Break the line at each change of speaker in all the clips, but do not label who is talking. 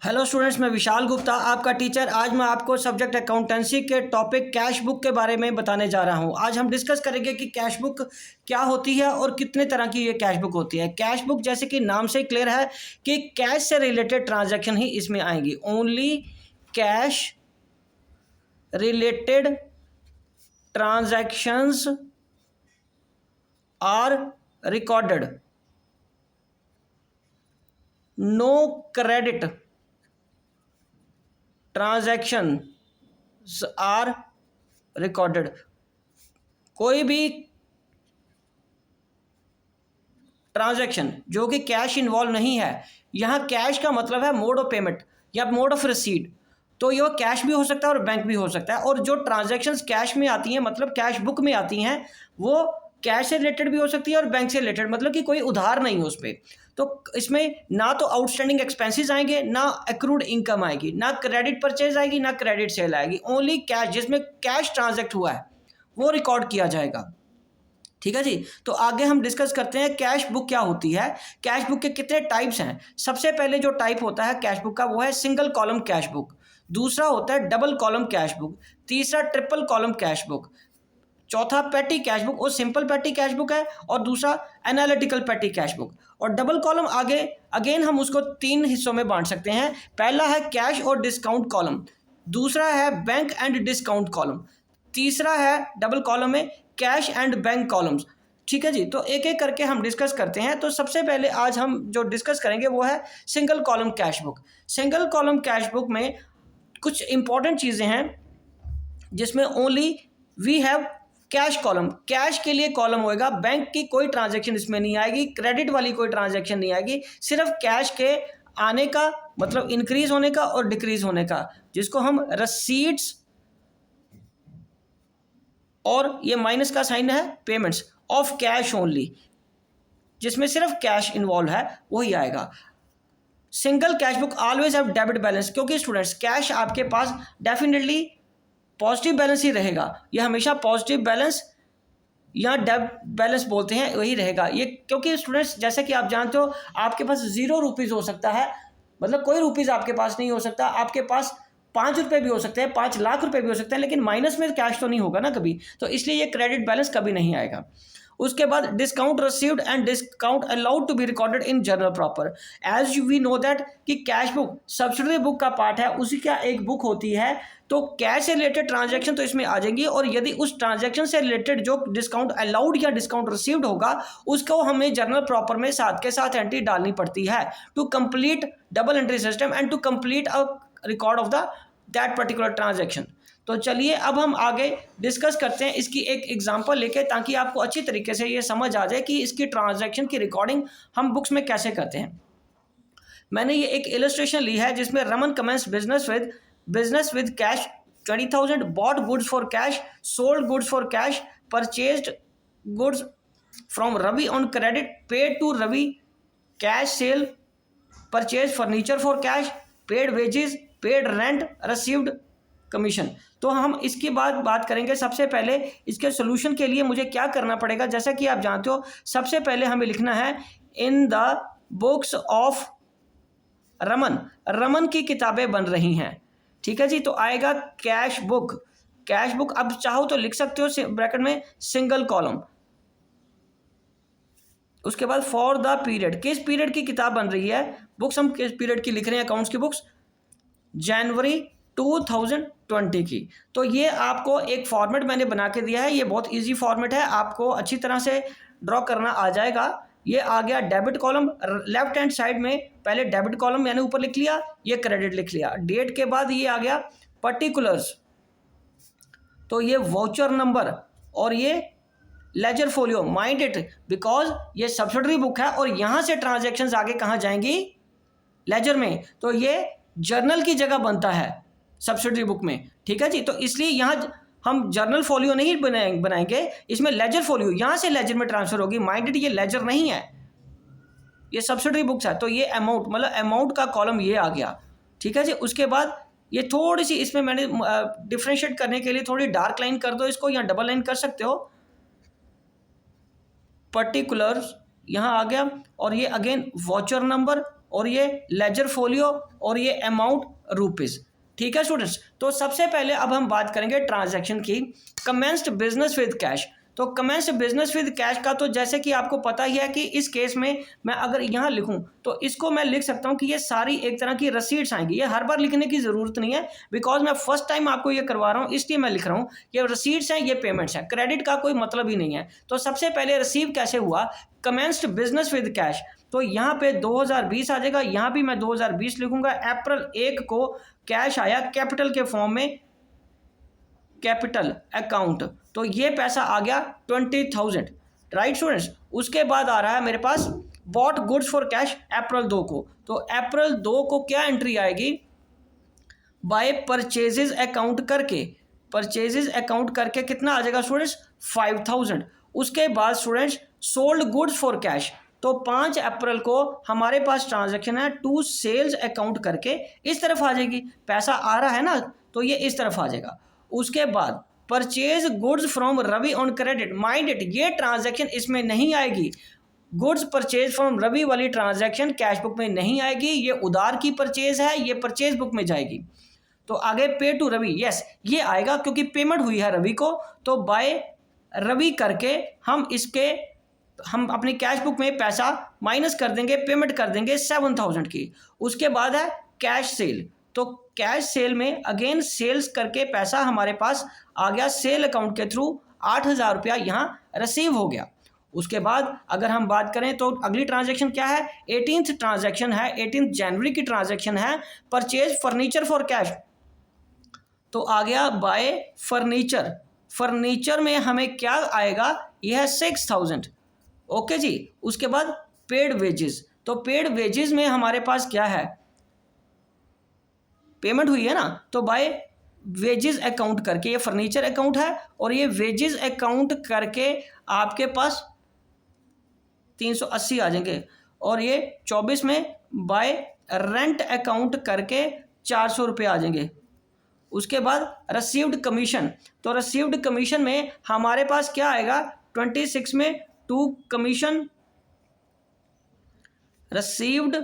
Hello students, मैं विशाल गुप्ता आपका teacher. आज मैं आपको सब्जेक्ट अकाउंटेंसी के टॉपिक कैश बुक के बारे में बताने जा रहा हूं। आज हम डिस्कस करेंगे कि कैश बुक क्या होती है और कितने तरह की ये कैश बुक होती है। कैश बुक जैसे कि नाम से क्लियर है कि कैश से रिलेटेड ट्रांजैक्शन ही इसमें आएंगी। Only cash related transactions are recorded, no credit transactions are recorded. कोई भी ट्रांजैक्शन जो कि कैश इन्वॉल्व नहीं है, यहाँ कैश का मतलब है मोड ऑफ पेमेंट या मोड ऑफ रिसीट, तो ये कैश भी हो सकता है और बैंक भी हो सकता है। और जो ट्रांजैक्शंस कैश में आती हैं, मतलब कैश बुक में आती हैं, वो कैश से रिलेटेड भी हो सकती है और बैंक से रिलेटेड, मतलब कि कोई उधार नहीं है उस पर। तो इसमें ना तो आउटस्टैंडिंग एक्सपेंसेस आएंगे, ना एक्रूड इनकम आएगी, ना क्रेडिट परचेज आएगी, ना क्रेडिट सेल आएगी। ओनली कैश, जिसमें कैश ट्रांजैक्ट हुआ है वो रिकॉर्ड किया जाएगा। ठीक है जी। तो आगे हम डिस्कस करते हैं कैश बुक क्या होती है। कैश बुक के कितने टाइप्स हैं। सबसे पहले जो टाइप होता है कैश बुक का वो है सिंगल कॉलम कैश बुक। दूसरा होता है डबल कॉलम कैश बुक। तीसरा ट्रिपल कॉलम कैश बुक। चौथा पेटी कैश बुक, वो सिंपल पेटी कैश बुक है। और दूसरा एनालिटिकल पेटी कैश बुक। और डबल कॉलम आगे अगेन हम उसको तीन हिस्सों में बांट सकते हैं। पहला है कैश और डिस्काउंट कॉलम, दूसरा है बैंक एंड डिस्काउंट कॉलम, तीसरा है डबल कॉलम में कैश एंड बैंक कॉलम्स। ठीक है जी। तो एक एक करके हम डिस्कस करते हैं। तो सबसे पहले आज हम जो डिस्कस करेंगे वो है single column cash book. Single column cash book में कुछ इंपॉर्टेंट चीज़ें हैं जिसमें only we have cash column. Cash के लिए कॉलम होएगा, बैंक की कोई ट्रांजैक्शन इसमें नहीं आएगी, क्रेडिट वाली कोई ट्रांजैक्शन नहीं आएगी। सिर्फ कैश के आने का मतलब इंक्रीज होने का और डिक्रीज होने का, जिसको हम रसीट्स, और ये माइनस का साइन है पेमेंट्स ऑफ कैश ओनली, जिसमें सिर्फ कैश इन्वॉल्व है वही आएगा। Single cash book always have debit balance, क्योंकि स्टूडेंट्स कैश आपके पास डेफिनेटली पॉजिटिव बैलेंस ही रहेगा। ये हमेशा पॉजिटिव बैलेंस या डेबिट बैलेंस बोलते हैं वही रहेगा ये, क्योंकि स्टूडेंट्स जैसे कि आप जानते हो आपके पास 0 रुपीज़ हो सकता है, मतलब कोई रुपीज़ आपके पास नहीं हो सकता। आपके पास 5 रुपये भी हो सकते हैं, 5 लाख रुपए भी हो सकते हैं, लेकिन माइनस में कैश तो नहीं होगा ना कभी। तो इसलिए ये क्रेडिट बैलेंस कभी नहीं आएगा। उसके बाद discount received and discount allowed to be recorded in journal proper. As we know that कि कैश बुक सब्सिडरी बुक का पार्ट है, उसी का एक बुक होती है। तो कैश से रिलेटेड ट्रांजैक्शन तो इसमें आ जाएंगी, और यदि उस ट्रांजैक्शन से रिलेटेड जो डिस्काउंट अलाउड या डिस्काउंट रिसीव्ड होगा उसको हमें जर्नल प्रॉपर में साथ के साथ एंट्री डालनी पड़ती है to complete double entry system and to complete a record of the that particular transaction. तो चलिए अब हम आगे डिस्कस करते हैं इसकी एक एग्जांपल लेके, ताकि आपको अच्छी तरीके से ये समझ आ जाए कि इसकी ट्रांजैक्शन की रिकॉर्डिंग हम बुक्स में कैसे करते हैं। मैंने ये एक इलस्ट्रेशन ली है जिसमें Raman commences business with cash 20,000, bought goods for cash, sold goods for cash, purchased goods from Ravi on credit, paid to Ravi cash sale, purchase furniture for cash, paid wages, paid rent, received commission. तो हम इसकी बात करेंगे। सबसे पहले इसके solution के लिए मुझे क्या करना पड़ेगा, जैसा कि आप जानते हो सबसे पहले हमें लिखना है इन द बुक्स ऑफ रमन की किताबें बन रही हैं। ठीक है जी। तो आएगा कैश बुक। अब चाहो तो लिख सकते हो ब्रैकेट में सिंगल कॉलम। उसके बाद फॉर द पीरियड, किस पीरियड की किताब बन रही है, बुक्स हम किस पीरियड की लिख रहे हैं, अकाउंट्स की बुक्स जनवरी 2020 की। तो ये आपको एक फॉर्मेट मैंने बना के दिया है, ये बहुत इजी फॉर्मेट है, आपको अच्छी तरह से ड्रॉ करना आ जाएगा। ये आ गया debit column, left hand side में पहले डेबिट कॉलम मैंने ऊपर लिख लिया, ये क्रेडिट लिख लिया। डेट के बाद ये आ गया पर्टिकुलर्स, तो ये वाउचर नंबर, और ये ledger folio. Mind it, because ये सब्सिडरी बुक है और यहाँ से ट्रांजैक्शंस आगे कहाँ जाएंगी, लेजर में। तो ये जर्नल की जगह बनता है सब्सिडरी बुक में। ठीक है जी। तो इसलिए यहाँ हम जर्नल फोलियो नहीं बनाएंगे, इसमें लेजर फोलियो, यहाँ से लेजर में ट्रांसफर होगी। माइंडेड ये लेजर नहीं है, ये सब्सिडरी बुक्स है। तो ये अमाउंट, मतलब अमाउंट का कॉलम ये आ गया। ठीक है जी। उसके बाद ये थोड़ी सी इसमें मैंने डिफ्रेंशिएट करने के लिए थोड़ी डार्क लाइन कर दो इसको, या डबल लाइन कर सकते हो। पर्टिकुलर्स यहाँ आ गया, और ये अगेन वाउचर नंबर और ये लेजर फोलियो और ये अमाउंट रुपीज़। ठीक है स्टूडेंट्स, तो सबसे पहले अब हम बात करेंगे ट्रांजैक्शन की। Commenced business with cash. तो कमेंस्ड बिजनेस विद कैश का तो जैसे कि आपको पता ही है कि इस केस में मैं अगर यहाँ लिखूँ तो इसको मैं लिख सकता हूँ कि ये सारी एक तरह की रसीट्स आएंगी। ये हर बार लिखने की ज़रूरत नहीं है, बिकॉज मैं फर्स्ट टाइम आपको ये करवा रहा हूँ, इसलिए मैं लिख रहा हूँ। ये रसीट्स हैं, ये पेमेंट्स हैं, क्रेडिट का कोई मतलब ही नहीं है। तो सबसे पहले रिसीव कैसे हुआ, कमेंस्ड बिजनेस विद कैश। तो यहाँ पे 2020 आ जाएगा, यहाँ भी मैं 2020 लिखूंगा। अप्रैल 1 को कैश आया कैपिटल के फॉर्म में, कैपिटल अकाउंट, तो ये पैसा आ गया 20,000, राइट स्टूडेंट्स। उसके बाद आ रहा है मेरे पास बॉट गुड्स फॉर कैश अप्रैल 2 को। तो अप्रैल 2 को क्या एंट्री आएगी, बाय परचेजेस अकाउंट करके, परचेजेस अकाउंट करके कितना आ जाएगा स्टूडेंट्स, 5,000। उसके बाद students sold goods for cash, तो 5 अप्रैल को हमारे पास ट्रांजैक्शन है टू सेल्स अकाउंट करके, इस तरफ आ जाएगी, पैसा आ रहा है ना, तो ये इस तरफ आ जाएगा। उसके बाद purchase goods from Ravi on credit, mind it, ये ट्रांजैक्शन इसमें नहीं आएगी। गुड्स परचेज फ्रॉम रवि वाली ट्रांजैक्शन कैश बुक में नहीं आएगी, ये उधार की परचेज है, ये परचेज बुक में जाएगी। तो आगे पे टू रवि, यस ये आएगा क्योंकि पेमेंट हुई है रवि को, तो बाय रवि करके हम अपनी कैश बुक में पैसा माइनस कर देंगे, पेमेंट कर देंगे 7,000 की। उसके बाद है कैश सेल, तो कैश सेल में अगेन सेल्स करके पैसा हमारे पास आ गया सेल अकाउंट के थ्रू, 8,000 रुपया यहाँ रिसीव हो गया। उसके बाद अगर हम बात करें तो अगली ट्रांजैक्शन क्या है, 18th ट्रांजैक्शन है, 18 जनवरी की ट्रांजैक्शन है, परचेज फर्नीचर फॉर कैश, तो आ गया बाय फर्नीचर। फर्नीचर में हमें क्या आएगा, यह है 6,000, ओके जी। उसके बाद पेड वेजेस, तो पेड वेजेस में हमारे पास क्या है, पेमेंट हुई है ना, तो बाय वेजेस अकाउंट करके, ये फर्नीचर अकाउंट है और ये वेजेस अकाउंट करके आपके पास 380 आ जाएंगे, और ये 24 में बाय रेंट अकाउंट करके 400 रुपये आ जाएंगे। उसके बाद रिसीव्ड कमीशन, तो रिसीव्ड कमीशन में हमारे पास क्या आएगा, 26 में टू कमीशन रिसीव्ड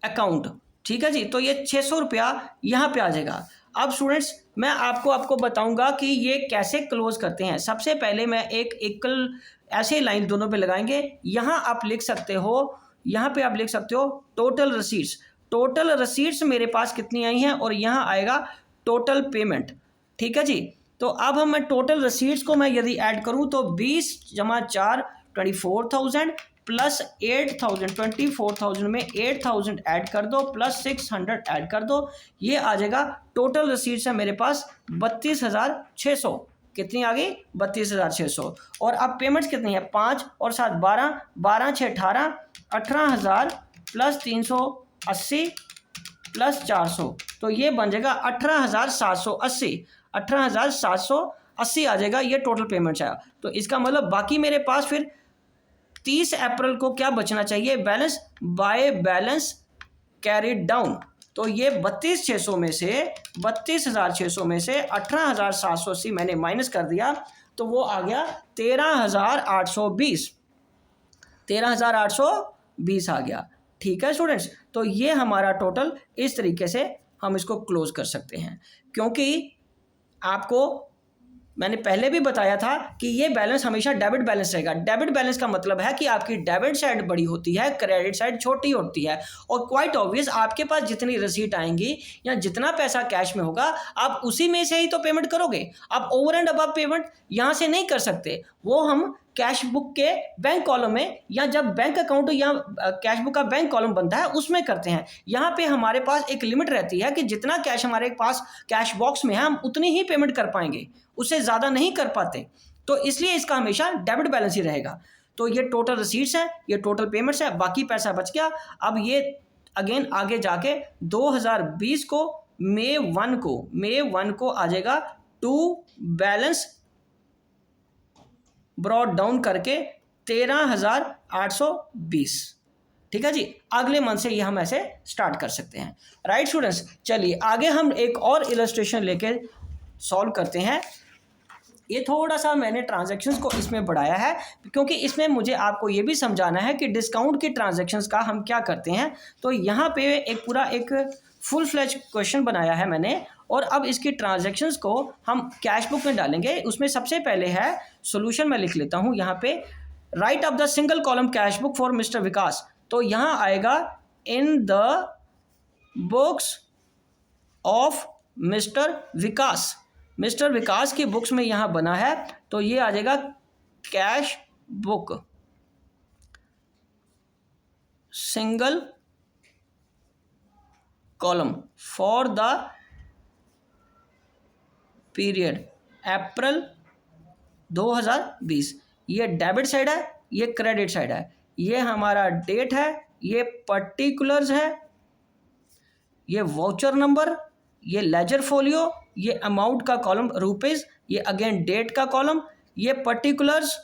अकाउंट, ठीक है जी। तो ये 600 रुपया यहाँ पे आ जाएगा। अब स्टूडेंट्स मैं आपको बताऊंगा कि ये कैसे क्लोज करते हैं। सबसे पहले मैं एक इक्वल ऐसे लाइन दोनों पे लगाएंगे, यहाँ आप लिख सकते हो, यहाँ पे आप लिख सकते हो टोटल रसीट्स। टोटल रसीट्स मेरे पास कितनी आई हैं, और यहाँ आएगा टोटल पेमेंट, ठीक है जी। तो अब हम मैं टोटल रसीट्स को मैं यदि ऐड करूँ तो 20 जमा 4 24,000 प्लस 8,000, 24,000 में 8,000 ऐड कर दो प्लस 600 ऐड कर दो, ये आ जाएगा टोटल रसीट्स है मेरे पास 32,600। कितनी आ गई, 32,600। और अब पेमेंट्स कितनी है, 5 और 7 12, 12 6 18, 18,000 प्लस 380 प्लस 400, तो ये बन जाएगा 18,780। 18,780 आ जाएगा, ये टोटल पेमेंट्स है। तो इसका मतलब बाकी मेरे पास फिर 30 अप्रैल को क्या बचना चाहिए, balance by balance carried down. तो ये 32,600 में से 32,600 में से 18,780 मैंने माइनस कर दिया, तो वो आ गया 13,820, 13,820 आ गया, ठीक है स्टूडेंट्स। तो ये हमारा टोटल इस तरीके से हम इसको क्लोज कर सकते हैं, क्योंकि आपको मैंने पहले भी बताया था कि ये बैलेंस हमेशा डेबिट बैलेंस रहेगा। डेबिट बैलेंस का मतलब है कि आपकी डेबिट साइड बड़ी होती है, क्रेडिट साइड छोटी होती है। और क्वाइट ऑब्वियस आपके पास जितनी रिसीट आएंगी या जितना पैसा कैश में होगा आप उसी में से ही तो पेमेंट करोगे। आप ओवर एंड अबव पेमेंट यहाँ से नहीं कर सकते, वो हम कैश बुक के बैंक कॉलम में या जब बैंक अकाउंट या कैश बुक का बैंक कॉलम बनता है उसमें करते हैं। यहाँ पे हमारे पास एक लिमिट रहती है कि जितना कैश हमारे पास कैश बॉक्स में है हम उतनी ही पेमेंट कर पाएंगे, उससे ज़्यादा नहीं कर पाते। तो इसलिए इसका हमेशा डेबिट बैलेंस ही रहेगा। तो ये टोटल रिसीट्स हैं, ये टोटल पेमेंट्स है, बाकी पैसा बच गया। अब ये अगेन आगे जाके 2020 को May 1 को आ जाएगा टू बैलेंस ब्रॉड डाउन करके 13,820, ठीक है जी। अगले मंथ से ये हम ऐसे स्टार्ट कर सकते हैं, राइट स्टूडेंट्स। चलिए आगे हम एक और इलस्ट्रेशन लेके सॉल्व करते हैं। ये थोड़ा सा मैंने ट्रांजैक्शंस को इसमें बढ़ाया है क्योंकि इसमें मुझे आपको ये भी समझाना है कि डिस्काउंट की ट्रांजैक्शंस का हम क्या करते हैं। तो यहाँ पे एक पूरा एक फुल फ्लैज क्वेश्चन बनाया है मैंने, और अब इसकी ट्रांजैक्शंस को हम कैश बुक में डालेंगे। उसमें सबसे पहले है सोल्यूशन, मैं लिख लेता हूँ यहाँ पे, write off the single column cash book for mister Vikas. तो यहाँ आएगा in the books of mister Vikas. Mister Vikas की बुक्स में यहाँ बना है, तो ये आ जाएगा cash book single column for the period April 2020। ये डेबिट साइड है, ये क्रेडिट साइड है, ये हमारा डेट है, ये पर्टिकुलर्स है, ये वाउचर नंबर, ये लेजर फोलियो, ये अमाउंट का कॉलम रुपीज, ये अगेन डेट का कॉलम, ये पर्टिकुलर्स,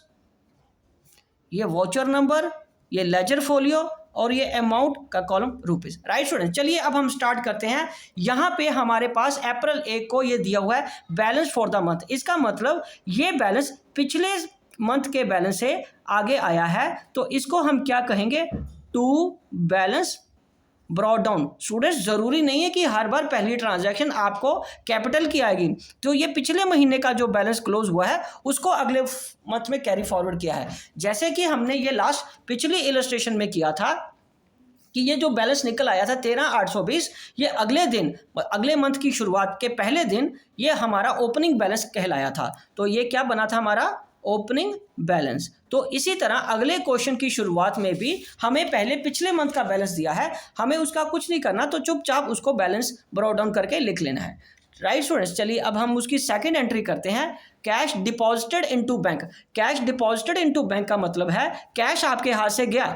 ये वाउचर नंबर, ये लेजर फोलियो और ये अमाउंट का कॉलम रुपीज। राइट स्टूडेंट, चलिए अब हम स्टार्ट करते हैं। यहाँ पे हमारे पास अप्रैल 1 को ये दिया हुआ है बैलेंस फॉर द मंथ। इसका मतलब ये बैलेंस पिछले मंथ के बैलेंस से आगे आया है, तो इसको हम क्या कहेंगे, to balance brought down. Students, जरूरी नहीं है कि हर बार पहली ट्रांजैक्शन आपको कैपिटल की आएगी। तो ये पिछले महीने का जो बैलेंस क्लोज हुआ है उसको अगले मंथ में कैरी फॉरवर्ड किया है। जैसे कि हमने ये लास्ट पिछली इलस्ट्रेशन में किया था कि ये जो बैलेंस निकल आया था 13,820, ये अगले दिन, अगले मंथ की शुरुआत के पहले दिन ये हमारा ओपनिंग बैलेंस कहलाया था। तो ये क्या बना था हमारा ओपनिंग बैलेंस। तो इसी तरह अगले क्वेश्चन की शुरुआत में भी हमें पहले पिछले मंथ का बैलेंस दिया है, हमें उसका कुछ नहीं करना, तो चुपचाप उसको बैलेंस ब्रॉट डाउन करके लिख लेना है। राइट स्टूडेंट्स, चलिए अब हम उसकी सेकंड एंट्री करते हैं, cash deposited into bank. Cash deposited into bank का मतलब है कैश आपके हाथ से गया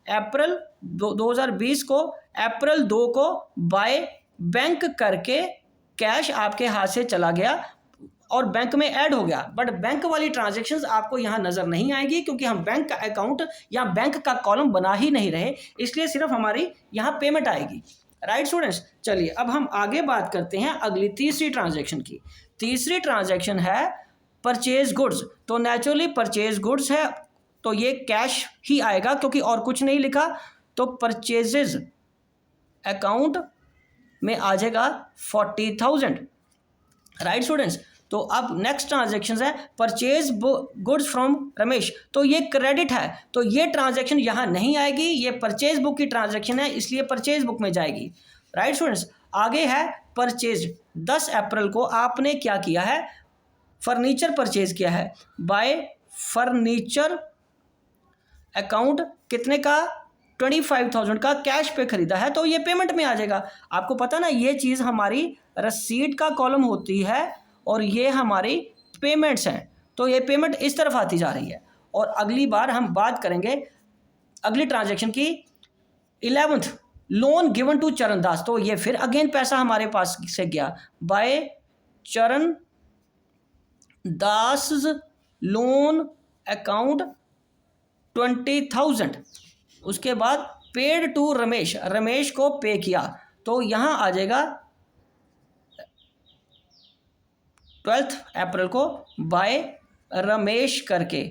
अप्रैल 2020 को, अप्रैल 2 को बाय बैंक करके कैश आपके हाथ से चला गया और बैंक में ऐड हो गया। बट बैंक वाली ट्रांजैक्शंस आपको यहाँ नज़र नहीं आएगी क्योंकि हम बैंक का अकाउंट या बैंक का कॉलम बना ही नहीं रहे, इसलिए सिर्फ हमारी यहाँ पेमेंट आएगी। राइट स्टूडेंट्स, चलिए अब हम आगे बात करते हैं अगली तीसरी ट्रांजैक्शन की। तीसरी ट्रांजैक्शन है परचेज गुड्स। तो नेचुरली परचेज गुड्स है तो ये कैश ही आएगा क्योंकि और कुछ नहीं लिखा, तो परचेजेज अकाउंट में आ जाएगा 40,000। राइट स्टूडेंट्स, तो अब नेक्स्ट ट्रांजैक्शन है परचेज गुड्स फ्रॉम रमेश। तो ये क्रेडिट है, तो ये ट्रांजैक्शन यहाँ नहीं आएगी, ये परचेज बुक की ट्रांजैक्शन है इसलिए परचेज बुक में जाएगी। राइट स्टूडेंट्स, आगे है परचेज। 10 अप्रैल को आपने क्या किया है, फर्नीचर परचेज किया है बाय फर्नीचर अकाउंट, कितने का, 25,000 का कैश पे खरीदा है, तो ये पेमेंट में आ जाएगा। आपको पता ना, ये चीज़ हमारी रसीद का कॉलम होती है और ये हमारी पेमेंट्स हैं, तो ये पेमेंट इस तरफ आती जा रही है। और अगली बार हम बात करेंगे अगली ट्रांजैक्शन की 11th, लोन गिवन टू चरण दास। तो ये फिर अगेन पैसा हमारे पास से गया बाय चरण दास लोन अकाउंट 20,000। उसके बाद पेड टू रमेश, रमेश को पे किया, तो यहाँ आ जाएगा 12 अप्रैल को बाय रमेश करके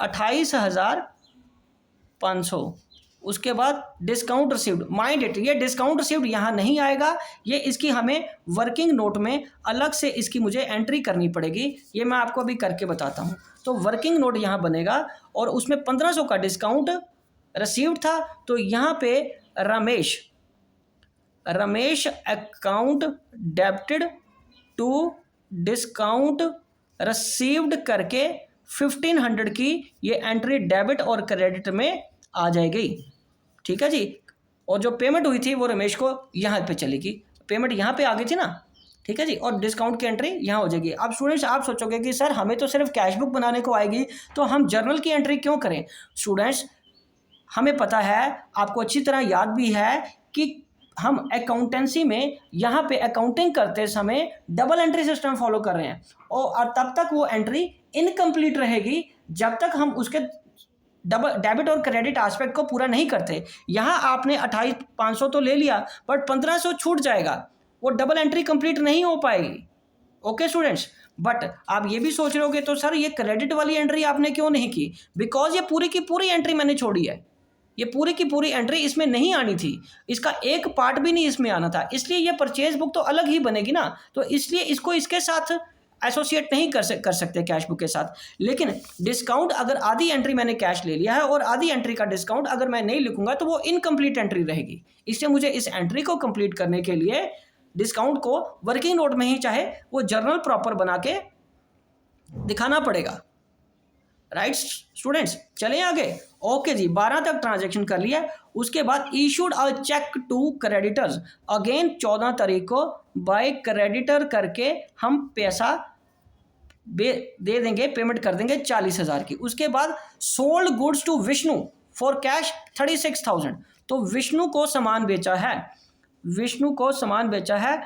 28,500। उसके बाद डिस्काउंट रिसीव्ड, माइंड इट, ये डिस्काउंट रिसीव्ड यहाँ नहीं आएगा, ये इसकी हमें वर्किंग नोट में अलग से इसकी मुझे एंट्री करनी पड़ेगी, ये मैं आपको अभी करके बताता हूँ। तो वर्किंग नोट यहाँ बनेगा और उसमें 1,500 का डिस्काउंट रिसीव्ड था, तो यहाँ पे Ramesh account debited to discount received करके 1,500 की ये एंट्री डेबिट और क्रेडिट में आ जाएगी। ठीक है जी, और जो पेमेंट हुई थी वो रमेश को यहाँ पे चलेगी, पेमेंट यहाँ पे आ गई थी ना। ठीक है जी, और डिस्काउंट की एंट्री यहाँ हो जाएगी। अब स्टूडेंट्स आप सोचोगे कि सर हमें तो सिर्फ कैश बुक बनाने को आएगी, तो हम जर्नल की एंट्री क्यों करें। स्टूडेंट्स, हमें पता है, आपको अच्छी तरह याद भी है कि हम अकाउंटेंसी में यहाँ पे अकाउंटिंग करते समय डबल एंट्री सिस्टम फॉलो कर रहे हैं, और तब तक वो एंट्री इनकम्प्लीट रहेगी जब तक हम उसके डेबिट और क्रेडिट एस्पेक्ट को पूरा नहीं करते। यहाँ आपने 28,500 तो ले लिया, बट 1,500 छूट जाएगा, वो डबल एंट्री कंप्लीट नहीं हो पाएगी। ओके स्टूडेंट्स, बट आप ये भी सोच रहे होगे तो सर ये क्रेडिट वाली एंट्री आपने क्यों नहीं की? बिकॉज ये पूरी की पूरी एंट्री मैंने छोड़ी है, ये पूरी की पूरी एंट्री इसमें नहीं आनी थी, इसका एक पार्ट भी नहीं इसमें आना था, इसलिए ये परचेज बुक तो अलग ही बनेगी ना, तो इसलिए इसको इसके साथ एसोसिएट नहीं कर सकते कैश बुक के साथ। लेकिन डिस्काउंट अगर आधी एंट्री मैंने कैश ले लिया है और आधी एंट्री का डिस्काउंट अगर मैं नहीं लिखूंगा तो वो इनकम्प्लीट एंट्री रहेगी, इसलिए मुझे इस एंट्री को कंप्लीट करने के लिए डिस्काउंट को वर्किंग नोट में ही चाहे वो जर्नल प्रॉपर बना के दिखाना पड़ेगा। राइट स्टूडेंट्स, चलें आगे। ओके जी, 12 तक ट्रांजैक्शन कर लिया। उसके बाद issued a cheque to creditors, again 14 तारीख को बाय क्रेडिटर करके हम पैसा दे देंगे, पेमेंट कर देंगे 40,000 की। उसके बाद sold goods to Vishnu for cash 36,000, तो विष्णु को सामान बेचा है, विष्णु को सामान बेचा है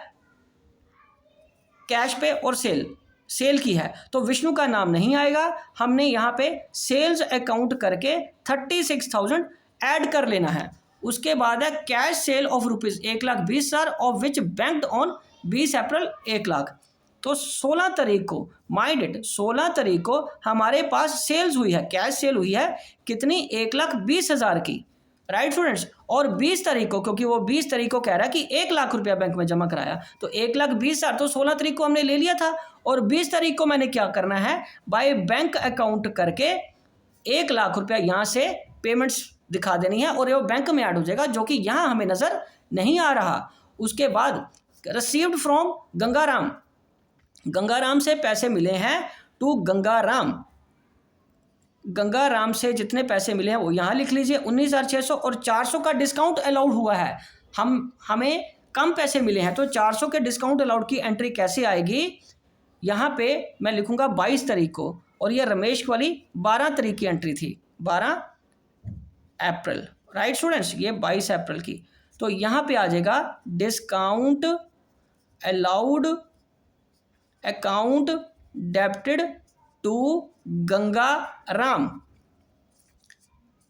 कैश पे और सेल की है, तो विष्णु का नाम नहीं आएगा, हमने यहाँ पे सेल्स अकाउंट करके 36,000 ऐड कर लेना है। उसके बाद है cash cell of rupees 1,20,000 of which banked on 20 अप्रैल 1 लाख, तो 16 तारीख को माइंड इट, 16 तारीख को हमारे पास सेल्स हुई है, कैश सेल हुई है कितनी? 1,20,000 की। राइट स्टूडेंट्स, और 20 तारीख को, क्योंकि वो 20 तारीख को कह रहा है कि 1 लाख रुपया बैंक में जमा कराया, तो 1,20,000 तो 16 तारीख को हमने ले लिया था, और 20 तारीख को मैंने क्या करना है, बाय बैंक अकाउंट करके 1 लाख रुपया यहाँ से पेमेंट्स दिखा देनी है और वो बैंक में ऐड हो जाएगा, जो कि यहाँ हमें नज़र नहीं आ रहा। उसके बाद रिसीव्ड फ्रॉम गंगाराम, गंगाराम से पैसे मिले हैं टू गंगाराम, गंगाराम से जितने पैसे मिले हैं वो यहाँ लिख लीजिए 19,600, और 400 का डिस्काउंट अलाउड हुआ है, हमें कम पैसे मिले हैं, तो 400 के डिस्काउंट अलाउड की एंट्री कैसे आएगी? यहाँ पे मैं लिखूंगा 22 तारीख को, और ये रमेश वाली 12 तारीख की एंट्री थी, 12 अप्रैल। राइट स्टूडेंट्स, ये 22 अप्रैल की, तो यहाँ पे आ जाएगा discount allowed account debited to Ganga Ram,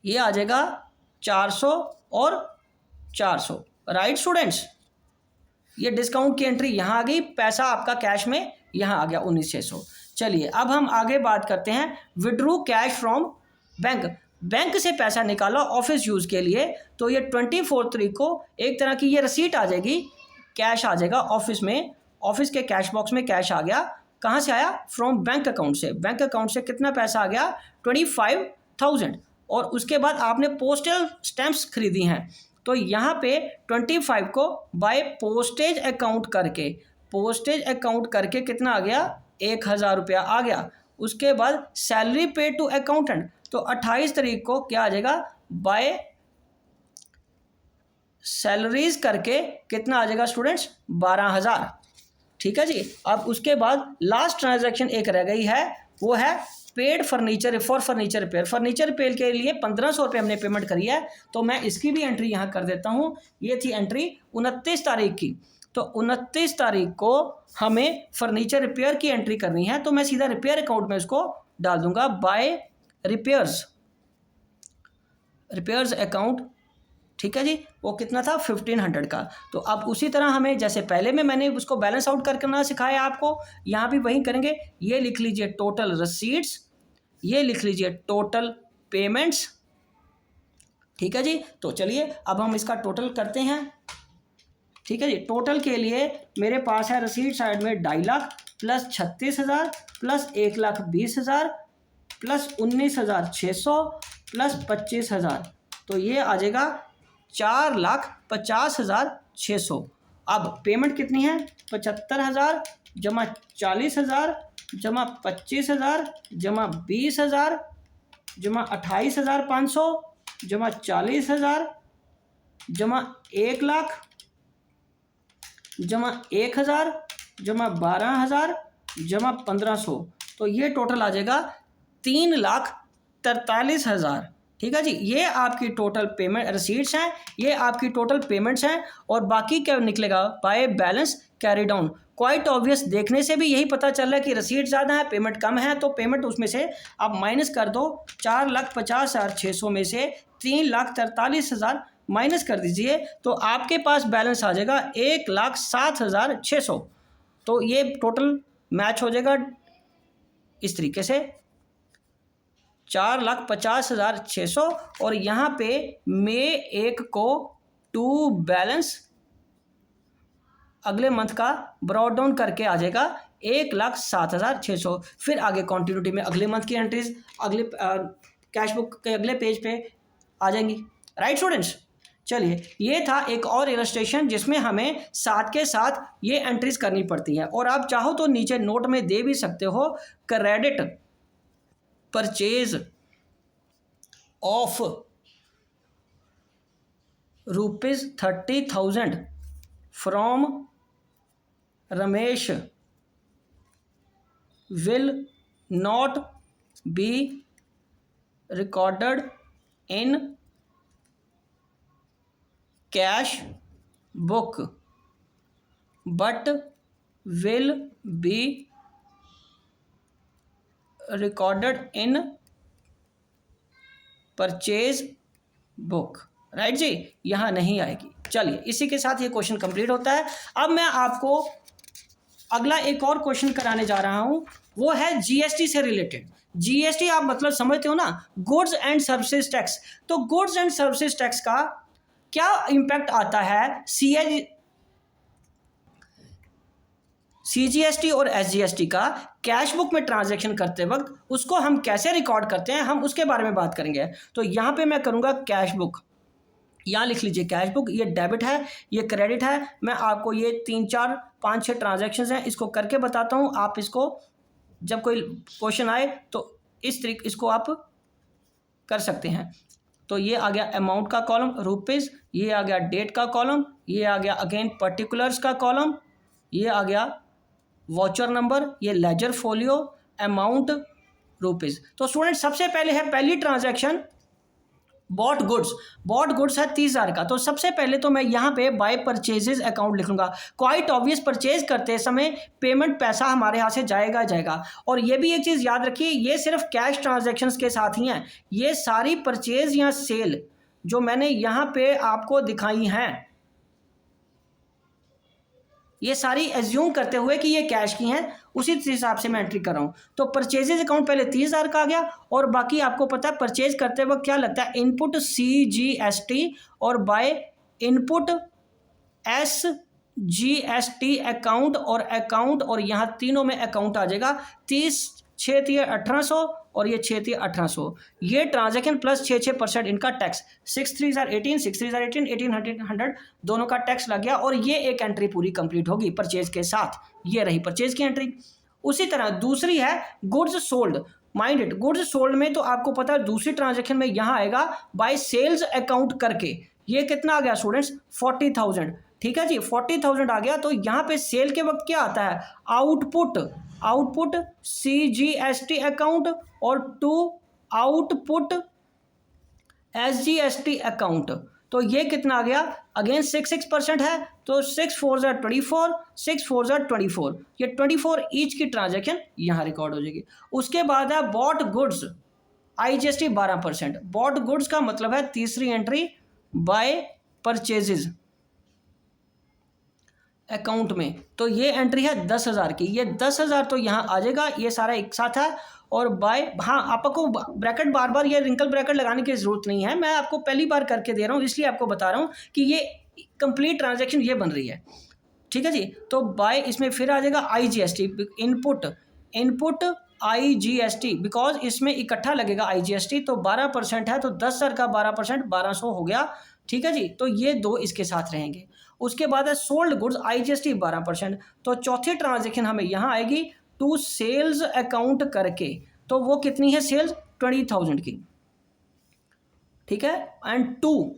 ये आ जाएगा 400 और 400। राइट स्टूडेंट्स, ये डिस्काउंट की एंट्री यहाँ आ गई, पैसा आपका कैश में यहाँ आ गया 19,600। चलिए अब हम आगे बात करते हैं withdrew cash from bank, bank से पैसा निकाला ऑफिस यूज़ के लिए, तो ये 24 तारीख को एक तरह की ये रसीट आ जाएगी, कैश आ जाएगा ऑफिस में, ऑफिस के कैश बॉक्स में कैश आ गया। कहाँ से आया? फ्रॉम बैंक अकाउंट से, बैंक अकाउंट से कितना पैसा आ गया? 25,000, और उसके बाद आपने पोस्टल स्टैम्प्स खरीदी हैं, तो यहाँ पे 25 को बाय पोस्टेज अकाउंट करके, पोस्टेज अकाउंट करके कितना आ गया? 1,000 रुपया आ गया। उसके बाद सैलरी पे टू अकाउंटेंट, तो 28 तारीख को क्या आ जाएगा? बाय सैलरीज करके कितना आ जाएगा स्टूडेंट्स? 12,000। ठीक है जी। अब उसके बाद लास्ट ट्रांजैक्शन एक रह गई है, वो है paid furniture for furniture repair, furniture repair के लिए 1,500 रुपये हमने पेमेंट करी है, तो मैं इसकी भी एंट्री यहाँ कर देता हूँ। ये थी एंट्री 29 तारीख की, तो 29 तारीख को हमें फर्नीचर रिपेयर की एंट्री करनी है, तो मैं सीधा रिपेयर अकाउंट में इसको डाल दूंगा, बाय रिपेयर्स अकाउंट। ठीक है जी, वो कितना था? 1,500 का। तो अब उसी तरह हमें जैसे पहले में मैंने उसको बैलेंस आउट करना सिखाया आपको, यहाँ भी वही करेंगे। ये लिख लीजिए टोटल रसीट्स, ये लिख लीजिए टोटल पेमेंट्स। ठीक है जी, तो चलिए अब हम इसका टोटल करते हैं। ठीक है जी, टोटल के लिए मेरे पास है रसीट साइड में 2.5 lakh plus 36,000 plus 1,20,000 plus 19,600 plus 25,000, तो ये आ जाएगा 4,50,600। अब पेमेंट कितनी है? 75,000 जमा 40,000 जमा 25,000 जमा 20,000 जमा 28,500 जमा 40,000 जमा 1 लाख जमा 1,000 जमा 12,000 जमा 1,500, तो ये टोटल आ जाएगा 3,43,000। ठीक है जी, ये आपकी टोटल पेमेंट रसीट्स हैं, ये आपकी टोटल पेमेंट्स हैं, और बाकी क्या निकलेगा? By balance carry down. Quite obvious, देखने से भी यही पता चल रहा है कि रसीट ज़्यादा है, पेमेंट कम है, तो पेमेंट उसमें से आप माइनस कर दो। 4,50,600 में से 3,43,000 माइनस कर दीजिए, तो आपके पास बैलेंस आ जाएगा 1,07,600। तो ये टोटल मैच हो जाएगा इस तरीके से 4,50,600 और यहाँ पे मई 1 को टू बैलेंस अगले मंथ का ब्रॉड डाउन करके आ जाएगा 1,07,600। फिर आगे कॉन्टिन्यूटी में अगले मंथ की एंट्रीज अगले कैश बुक के अगले पेज पे आ जाएंगी। राइट स्टूडेंट्स, चलिए ये था एक और इलस्ट्रेशन जिसमें हमें साथ के साथ ये एंट्रीज करनी पड़ती हैं। और आप चाहो तो नीचे नोट में दे भी सकते हो, credit purchase of ₹30,000 from Ramesh will not be recorded in cash book but will be recorded in purchase book. Right जी, यहाँ नहीं आएगी। चलिए इसी के साथ ये क्वेश्चन कंप्लीट होता है। अब मैं आपको अगला एक और क्वेश्चन कराने जा रहा हूं, वो है जीएसटी से रिलेटेड। जीएसटी आप मतलब समझते हो ना, गुड्स एंड सर्विसेज टैक्स। तो गुड्स एंड सर्विसेज टैक्स का क्या इंपैक्ट आता है सीजीएसटी और एसजीएसटी का कैश बुक में ट्रांजैक्शन करते वक्त उसको हम कैसे रिकॉर्ड करते हैं, हम उसके बारे में बात करेंगे। तो यहाँ पे मैं करूँगा कैश बुक, यहाँ लिख लीजिए कैश बुक, ये डेबिट है ये क्रेडिट है। मैं आपको ये 3, 4, 5, 6 ट्रांजैक्शंस हैं, इसको करके बताता हूँ। आप इसको जब कोई क्वेश्चन आए तो इस तरीके इसको आप कर सकते हैं। तो ये आ गया अमाउंट का कॉलम रुपीज़, ये आ गया डेट का कॉलम, ये आ गया अगेन पर्टिकुलर्स का कॉलम, ये आ गया वाउचर नंबर, ये लेजर फोलियो, अमाउंट रुपीज़। तो स्टूडेंट सबसे पहले है पहली ट्रांजैक्शन बॉट गुड्स है 30,000 का। तो सबसे पहले तो मैं यहाँ पे बाय परचेजेस अकाउंट लिखूंगा। क्वाइट ऑब्वियस, परचेज करते समय पेमेंट पैसा हमारे यहाँ से जाएगा। और ये भी एक चीज़ याद रखिए, ये सिर्फ कैश ट्रांजैक्शंस के साथ ही हैं। ये सारी परचेज या सेल जो मैंने यहाँ पे आपको दिखाई हैं, ये सारी एज्यूम करते हुए कि ये कैश की हैं, उसी हिसाब से मैं एंट्री कर रहा हूँ। तो परचेजेज अकाउंट पहले 30,000 का आ गया। और बाकी आपको पता है परचेज करते वक्त क्या लगता है, इनपुट CGST और बाय इनपुट SGST अकाउंट और यहाँ तीनों में अकाउंट आ जाएगा। 30, 6 × 1800 और ये 6 × 1800, ये ट्रांजैक्शन प्लस 6% इनका टैक्स, 6 × 3 = 18, 6 × 3 = 18, 1800 दोनों का टैक्स लग गया। और ये एक एंट्री पूरी कंप्लीट होगी परचेज के साथ। ये रही परचेज की एंट्री। उसी तरह दूसरी है goods sold. Mind it, goods sold में तो आपको पता है दूसरी ट्रांजैक्शन में यहाँ आएगा बाय सेल्स अकाउंट करके। ये कितना आ गया स्टूडेंट्स, 40,000। ठीक है जी, 40,000 आ गया। तो यहाँ पे सेल के वक्त क्या आता है, आउटपुट CGST अकाउंट और टू आउटपुट SGST अकाउंट। तो ये कितना आ गया, अगेन 6% है। तो 6 × 4 = 24, 6 × 4 = 24, ये 24 ईच की ट्रांजैक्शन यहाँ रिकॉर्ड हो जाएगी। उसके बाद है bought goods IGST 12%। Bought goods का मतलब है तीसरी एंट्री बाय परचेजेज अकाउंट में। तो ये एंट्री है 10,000 की, ये 10,000 तो यहाँ आ जाएगा, ये सारा एक साथ है। और बाय, हाँ आपको ब्रैकेट बार बार ये रिंकल ब्रैकेट लगाने की ज़रूरत नहीं है, मैं आपको पहली बार करके दे रहा हूँ, इसलिए आपको बता रहा हूँ कि ये कंप्लीट ट्रांजैक्शन ये बन रही है। ठीक है जी, तो बाय इसमें फिर आ जाएगा IGST इनपुट IGST, बिकॉज इसमें इकट्ठा लगेगा IGST। तो 12% है, तो 10,000 का 12% 1200 हो गया। ठीक है जी, तो ये दो इसके साथ रहेंगे। उसके बाद है सोल्ड गुड्स IGST 12%। तो चौथी ट्रांजैक्शन हमें यहाँ आएगी टू सेल्स अकाउंट करके। तो वो कितनी है, सेल्स 20,000 की। ठीक है, and to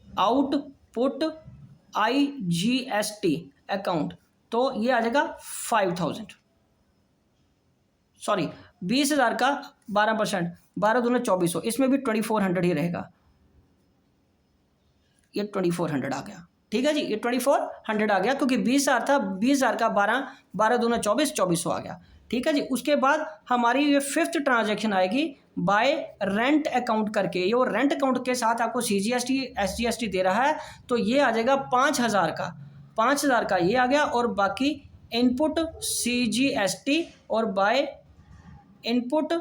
output IGST account, तो ये आ जाएगा 5,000, सॉरी 20,000 का 12%, 12 दूना 2400, इसमें भी 2400 ही रहेगा। ये 2400 आ गया। ठीक है जी, ये 2400 आ गया क्योंकि 20,000 था, 20,000 का 12 दूना 24, 2400 आ गया। ठीक है जी, उसके बाद हमारी ये 5th ट्रांजैक्शन आएगी बाय रेंट अकाउंट करके। ये वो रेंट अकाउंट के साथ आपको CGST SGST दे रहा है, तो ये आ जाएगा 5,000 का, 5,000 का ये आ गया। और बाकी इनपुट CGST और बाय इनपुट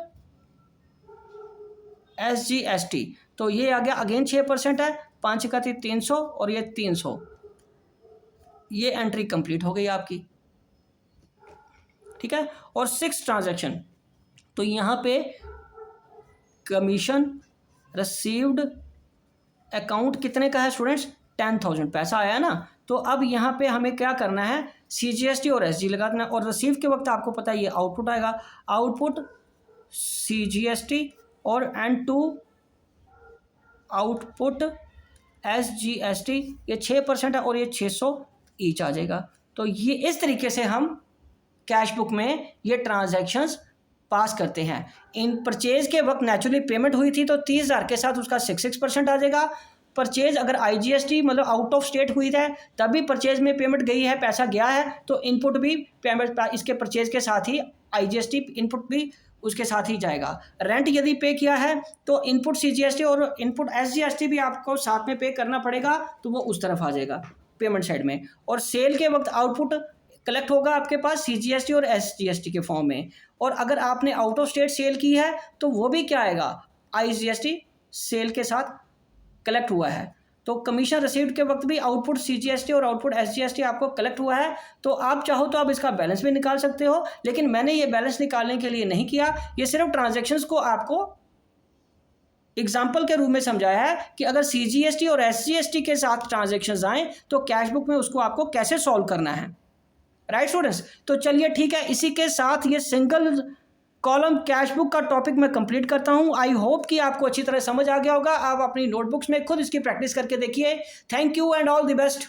SGST। तो ये आ गया अगेन 6% है, 5 का 300 और ये 300, ये एंट्री कंप्लीट हो गई आपकी, ठीक है। और 6 ट्रांजैक्शन, तो यहाँ पे कमीशन रिसीव्ड अकाउंट कितने का है स्टूडेंट्स, 10,000 पैसा आया ना। तो अब यहाँ पे हमें क्या करना है, CGST और SG लगा देना, और रिसीव के वक्त आपको पता है ये आउटपुट आएगा, आउटपुट CGST और एंड टू आउटपुट SGST, ये 6% है और ये 600 ईच आ जाएगा। तो ये इस तरीके से हम कैश बुक में ये ट्रांजैक्शंस पास करते हैं। इन परचेज के वक्त नेचुरली पेमेंट हुई थी तो 30,000 के साथ उसका 6% आ जाएगा। परचेज अगर IGST मतलब आउट ऑफ स्टेट हुई है तभी परचेज में पेमेंट गई है, पैसा गया है, तो इनपुट भी पेमेंट इसके परचेज के साथ ही IGST इनपुट भी उसके साथ ही जाएगा। रेंट यदि पे किया है तो इनपुट CGST और इनपुट SGST भी आपको साथ में पे करना पड़ेगा, तो वो उस तरफ आ जाएगा पेमेंट साइड में। और सेल के वक्त आउटपुट कलेक्ट होगा आपके पास CGST और SGST के फॉर्म में। और अगर आपने आउट ऑफ स्टेट सेल की है तो वो भी क्या आएगा, IGST सेल के साथ कलेक्ट हुआ है। तो कमीशन रिसीव्ड के वक्त भी आउटपुट CGST और आउटपुट SGST आपको कलेक्ट हुआ है। तो आप चाहो तो आप इसका बैलेंस भी निकाल सकते हो, लेकिन मैंने ये बैलेंस निकालने के लिए नहीं किया, ये सिर्फ ट्रांजैक्शंस को आपको एग्जाम्पल के रूप में समझाया है कि अगर CGST और SGST के साथ ट्रांजैक्शंस आए तो कैश बुक में उसको आपको कैसे सॉल्व करना है। राइट स्टूडेंट्स, तो चलिए ठीक है, इसी के साथ ये सिंगल कॉलम कैश बुक का टॉपिक मैं कंप्लीट करता हूं। आई होप कि आपको अच्छी तरह समझ आ गया होगा। आप अपनी नोटबुक्स में खुद इसकी प्रैक्टिस करके देखिए। Thank you and all the best.